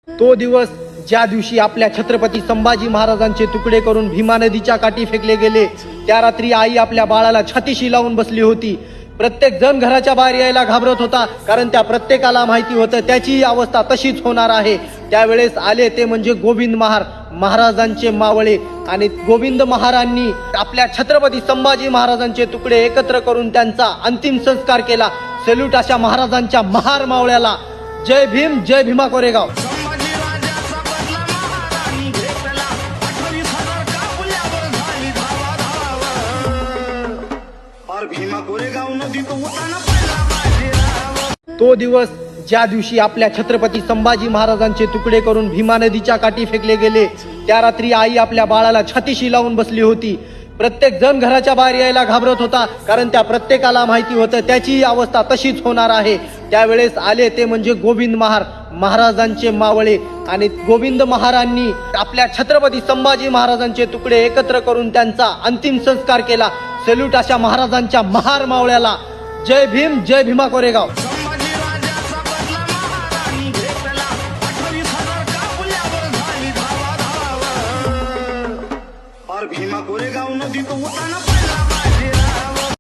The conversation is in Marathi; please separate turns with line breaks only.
तो दिवस ज्या दिवशी आपल्या छत्रपती संभाजी महाराजांचे तुकडे करून भीमा नदीच्या काठी फेकले गेले, त्या रात्री आई आपल्या बाळाला छातीशी लावून बसली होती. प्रत्येक जण घराच्या बाहेर यायला घाबरत होता, कारण त्या प्रत्येकाला माहिती होतं त्याची अवस्था तशीच होणार आहे. त्यावेळेस आले ते म्हणजे गोविंद महाराजांचे मावळे. आणि गोविंद महाराजांनी आपल्या छत्रपती संभाजी महाराजांचे तुकडे एकत्र करून त्यांचा अंतिम संस्कार केला. सल्यूट अशा महाराजांच्या महार मावळ्याला. जय भीम, जय भीमा कोरेगाव. तो दिवस ज्या दिवशी आपल्या छत्रपती संभाजी महाराजांचे तुकडे करून भीमा नदीच्या काठी फेकले गेले, त्या रात्री आई आपल्या बाळाला छातीशी लावून बसली होती. प्रत्येक जण घराच्या बाहेर यायला घाबरत होता, कारण त्या प्रत्येकाला माहिती होतं त्याची अवस्था तशीच होणार आहे. त्यावेळेस आले ते म्हणजे गोविंद महाराजांचे मावळे. आणि गोविंद महाराजांनी आपल्या छत्रपती संभाजी महाराजांचे तुकडे एकत्र करून त्यांचा अंतिम संस्कार केला. सल्यूट अशा महाराजांच्या महार मावळ्याला. जय भीम, जय भीमा कोरेगाव.
भीमा कोरेगाव नदी तो